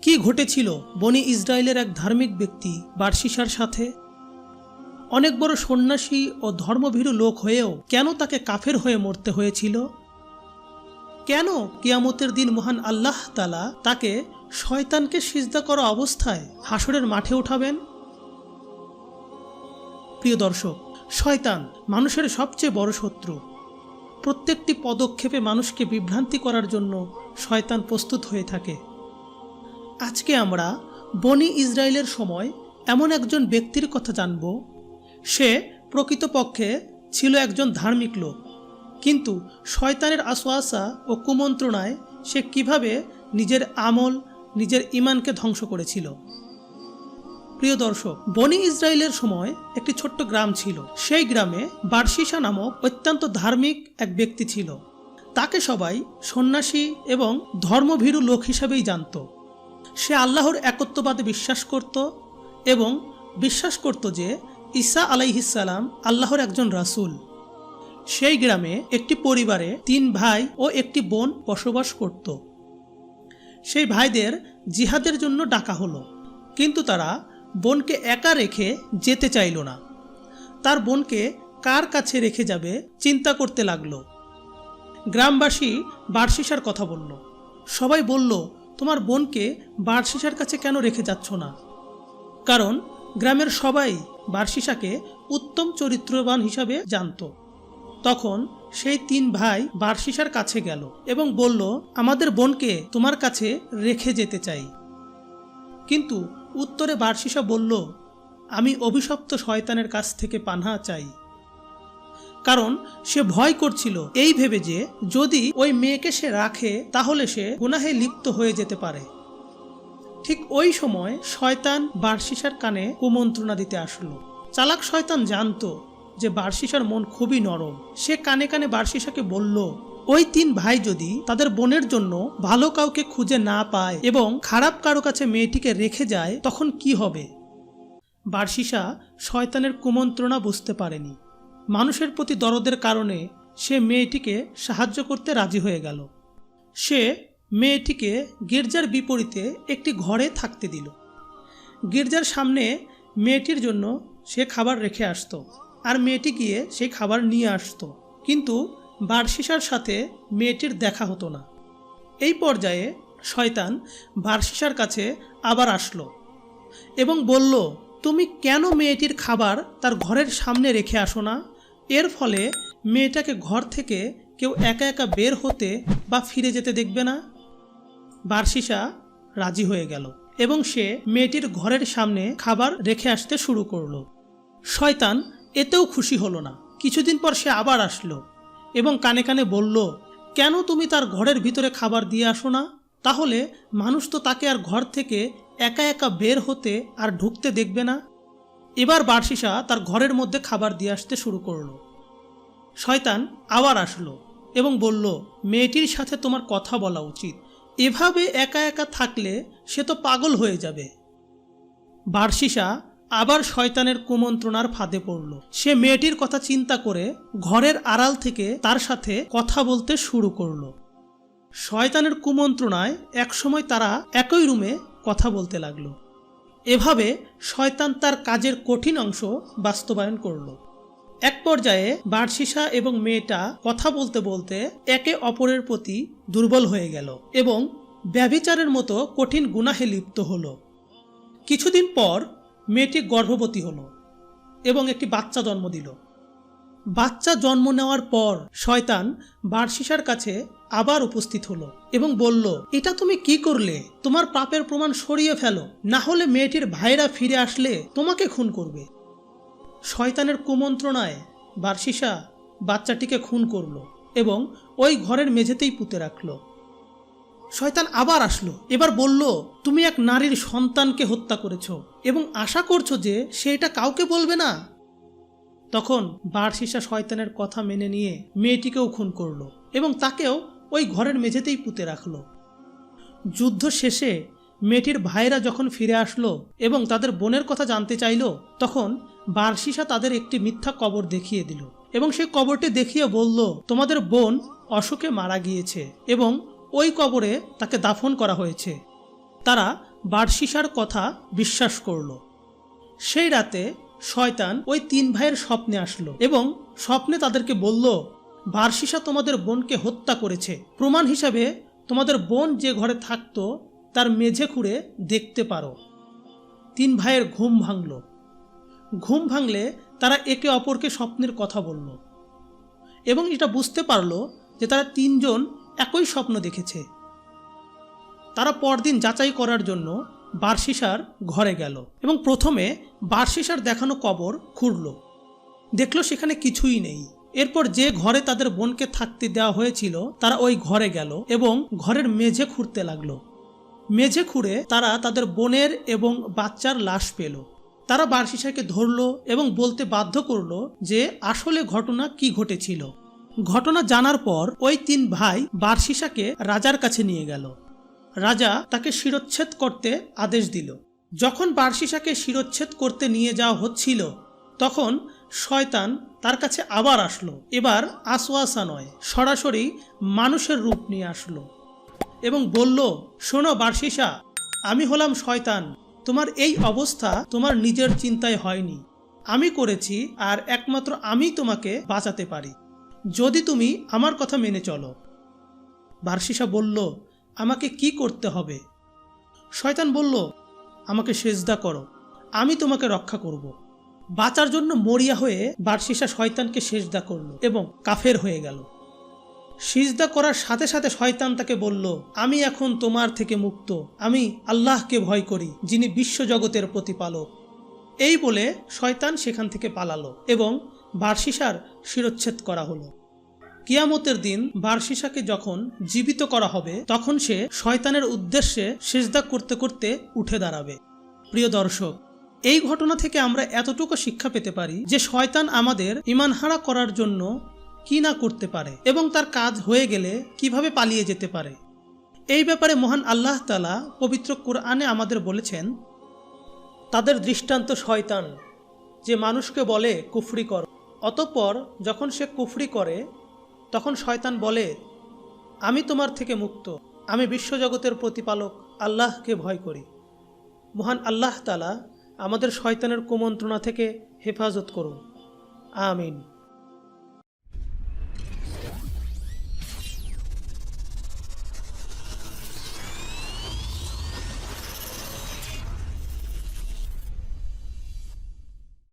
কি ঘটেছিল বনি ইসরায়েলের এক ধার্মিক ব্যক্তি বারশিসার সাথে? অনেক বড় সন্ন্যাসী ও ধর্মভীরু লোক হয়েও কেন তাকে কাফের হয়ে মরতে হয়েছিল? কেন কিয়ামতের দিন মহান আল্লাহ তাআলা তাকে শয়তানকে সিজদা করা অবস্থায় হাসরের মাঠে উঠাবেন? প্রিয় দর্শক, শয়তান মানুষের সবচেয়ে বড় শত্রু। প্রত্যেকটি পদক্ষেপে মানুষকে বিভ্রান্তি করার জন্য শয়তান প্রস্তুত হয়ে থাকে। আজকে আমরা বনি ইসরায়েলের সময় এমন একজন ব্যক্তির কথা জানব। সে প্রকৃতপক্ষে ছিল একজন ধার্মিক লোক, কিন্তু শয়তানের আসওয়াসা ও কুমন্ত্রণায় সে কিভাবে নিজের আমল, নিজের ঈমানকে ধ্বংস করেছিল। প্রিয় দর্শক, বনি ইসরায়েলের সময় একটি ছোট্ট গ্রাম ছিল। সেই গ্রামে বারশিসা নামক অত্যন্ত ধার্মিক এক ব্যক্তি ছিল। তাকে সবাই সন্ন্যাসী এবং ধর্মভীরু লোক হিসাবেই জানত। সে আল্লাহর একত্ববাদে বিশ্বাস করত এবং বিশ্বাস করত যে ঈসা আলাইহিসসালাম আল্লাহর একজন রাসূল। সেই গ্রামে একটি পরিবারে 3 ভাই ও একটি বোন বসবাস করত। সেই ভাইদের জিহাদের জন্য ডাকা হলো, কিন্তু তারা বোনকে একা রেখে যেতে চাইল না। তার বোনকে কার কাছে রেখে যাবে চিন্তা করতে লাগলো। গ্রামবাসী বারশিসার কথা বলল। সবাই বলল, তোমার বোনকে বারশিসার কাছে কেন রেখে যাচ্ছ না? কারণ গ্রামের সবাই বারশিসাকে উত্তম চরিত্রবান হিসাবে জানত। তখন সেই 3 ভাই বারশিসার কাছে গেল এবং বলল, আমাদের বোনকে তোমার কাছে রেখে যেতে চাই। কিন্তু উত্তরে বারশিসা বলল, আমি অভিশপ্ত শয়তানের কাছ থেকে পানাহ চাই। কারণ সে ভয় করছিল এই ভেবে যে যদি ওই মেয়েকে সে রাখে তাহলে সে গুনাহে লিপ্ত হয়ে যেতে পারে। ঠিক ওই সময় শয়তান বারশিসার কানে কুমন্ত্রণা দিতে আসলো। চালাক শয়তান জানতো যে বারশিসার মন খুবই নরম। সে কানে কানে বারশিসাকে বলল, ওই 3 ভাই যদি তাদের বোনের জন্য ভালো কাউকে খুঁজে না পায় এবং খারাপ কারো কাছে মেয়েটিকে রেখে যায় তখন কি হবে? বারশিসা শয়তানের কুমন্ত্রণা বুঝতে পারেনি। মানুষের প্রতি দরদের কারণে সে মেয়েটিকে সাহায্য করতে রাজি হয়ে গেল। সে মেয়েটিকে গির্জার বিপরীতে একটি ঘরে থাকতে দিল। গির্জার সামনে মেয়েটির জন্য সে খাবার রেখে আসতো আর মেয়েটি গিয়ে সেই খাবার নিয়ে আসতো, কিন্তু বারশিসার সাথে মেয়েটির দেখা হতো না। এই পর্যায়ে শয়তান বারশিসার কাছে আবার আসলো এবং বলল, তুমি কেন মেয়েটির খাবার তার ঘরের সামনে রেখে আসো না? এর ফলে মেয়েটাকে ঘর থেকে কেউ একা একা বের হতে বা ফিরে যেতে দেখবে না। বারশিসা রাজি হয়ে গেল এবং সে মেয়েটির ঘরের সামনে খাবার রেখে আসতে শুরু করলো। শয়তান এতেও খুশি হলো না। কিছুদিন পর সে আবার আসলো এবং কানে কানে বলল, কেন তুমি তার ঘরের ভিতরে খাবার দিয়ে আসো না? তাহলে মানুষ তো তাকে আর ঘর থেকে একা একা বের হতে আর ঢুকতে দেখবে না। এবার বারশিসা তার ঘরের মধ্যে খাবার দিয়ে আসতে শুরু করলো। শয়তান আবার আসলো এবং বলল, মেয়েটির সাথে তোমার কথা বলা উচিত। এভাবে একা একা থাকলে সে তো পাগল হয়ে যাবে। বারশিসা আবার শয়তানের কুমন্ত্রণার ফাঁদে পড়ল। সে মেয়েটির কথা চিন্তা করে ঘরের আড়াল থেকে তার সাথে কথা বলতে শুরু করল। শয়তানের কুমন্ত্রণায় একসময় তারা একই রুমে কথা বলতে লাগলো। এভাবে শয়তান তার কাজের কঠিন অংশ বাস্তবায়ন করল। এক পর্যায়ে বারশিসা এবং মেয়েটা কথা বলতে বলতে একে অপরের প্রতি দুর্বল হয়ে গেল এবং ব্যভিচারের মতো কঠিন গুনাহে লিপ্ত হলো। কিছুদিন পর মেয়েটি গর্ভবতী হলো এবং একটি বাচ্চা জন্ম দিল। বাচ্চা জন্ম নেওয়ার পর শয়তান বারশিসার কাছে আবার উপস্থিত হলো এবং বলল, এটা তুমি কি করলে? তোমার পাপের প্রমাণ সরিয়ে ফেলো, না হলে মেয়েটির ভাইরা ফিরে আসলে তোমাকে খুন করবে। শয়তানের কুমন্ত্রণায় বারশিসা বাচ্চাটিকে খুন করলো এবং ওই ঘরের মেঝেতেই পুঁতে রাখলো। শয়তান আবার আসলো। এবার বলল, তুমি এক নারীর সন্তানকে হত্যা করেছো এবং আশা করছো যে সে এটা কাউকে বলবে না। তখন বারশিসা শয়তানের কথা মেনে নিয়ে মেয়েটিকেও খুন করলো এবং তাকেও ওই ঘরের মেঝেতেই পুঁতে রাখলো। যুদ্ধ শেষে মেয়েটির ভাইরা যখন ফিরে আসলো এবং তাদের বোনের কথা জানতে চাইল, তখন বারশিসা তাদের একটি মিথ্যা কবর দেখিয়ে দিল এবং সেই কবরটি দেখিয়ে বলল, তোমাদের বোন অসুখে মারা গিয়েছে এবং ওই কবরে তাকে দাফন করা হয়েছে। তারা বারশিসার কথা বিশ্বাস করল। সেই রাতে শয়তান ওই 3 ভাইয়ের স্বপ্নে আসলো এবং স্বপ্নে তাদেরকে বলল, বারশিসা তোমাদের বোনকে হত্যা করেছে। প্রমাণ হিসাবে তোমাদের বোন যে ঘরে থাকতো তার মেঝে খুঁড়ে দেখতে পারো। 3 ভাইয়ের ঘুম ভাঙল। ঘুম ভাঙলে তারা একে অপরকে স্বপ্নের কথা বলল এবং এটা বুঝতে পারল যে তারা 3 জন একই স্বপ্ন দেখেছে। তারা পরদিন যাচাই করার জন্য বারশিসার ঘরে গেল এবং প্রথমে বারশিসার দেখানো কবর খুঁড়ল। দেখল সেখানে কিছুই নেই। এরপর যে ঘরে তাদের বোনকে থাকতে দেওয়া হয়েছিল তারা ওই ঘরে গেল এবং ঘরের মেঝে খুঁড়তে লাগলো। মেঝে খুঁড়ে তারা তাদের বোনের এবং বাচ্চার লাশ পেল। তারা বারশিসাকে ধরল এবং বলতে বাধ্য করল যে আসলে ঘটনা কি ঘটেছিল। ঘটনা জানার পর ওই 3 ভাই বারশিসাকে রাজার কাছে নিয়ে গেল। রাজা তাকে শিরচ্ছেদ করতে আদেশ দিল। যখন বারশিসাকে শিরচ্ছেদ করতে নিয়ে যাওয়া হচ্ছিল তখন শয়তান তার কাছে আবার আসলো। এবার আসওয়াসা নয়, সরাসরি মানুষের রূপ নিয়ে আসলো এবং বলল, শোনো বারশিসা, আমি হলাম শয়তান। তোমার এই অবস্থা তোমার নিজের চিন্তায় হয়নি, আমি করেছি, আর একমাত্র আমি তোমাকে বাঁচাতে পারি যদি তুমি আমার কথা মেনে চলো। বারশিসা বলল, আমাকে কি করতে হবে? শয়তান বলল, আমাকে সেজদা করো, আমি তোমাকে রক্ষা করব। বাঁচার জন্য মরিয়া হয়ে বারশিসা শয়তানকে সেজদা করল এবং কাফের হয়ে গেল। সিজদা করার সাথে সাথে শয়তান তাকে বলল, আমি এখন তোমার থেকে মুক্ত, আমি আল্লাহকে ভয় করি যিনি বিশ্বজগতের প্রতিপালক। এই বলে শয়তান সেখান থেকে পালালো এবং বারশিসার শিরচ্ছেদ করা হলো। কিয়ামতের দিন বারশিসাকে যখন জীবিত করা হবে তখন সে শয়তানের উদ্দেশ্যে সিজদা করতে করতে উঠে দাঁড়াবে। প্রিয় দর্শক, এই ঘটনা থেকে আমরা এতটুকু শিক্ষা পেতে পারি যে শয়তান আমাদের ঈমানহারা করার জন্য কি না করতে পারে এবং তার কাজ হয়ে গেলে কিভাবে পালিয়ে যেতে পারে। এই ব্যাপারে মহান আল্লাহ তাআলা পবিত্র কোরআনে আমাদের বলেছেন, তাদের দৃষ্টান্ত শয়তান, যে মানুষকে বলে কুফরি কর, অতঃপর যখন সে কুফরি করে তখন শয়তান বলে, আমি তোমার থেকে মুক্ত, আমি বিশ্বজগতের প্রতিপালক আল্লাহকে ভয় করি। মহান আল্লাহ তাআলা আমাদের শয়তানের কুমন্ত্রণা থেকে হেফাজত করুন। আমিন।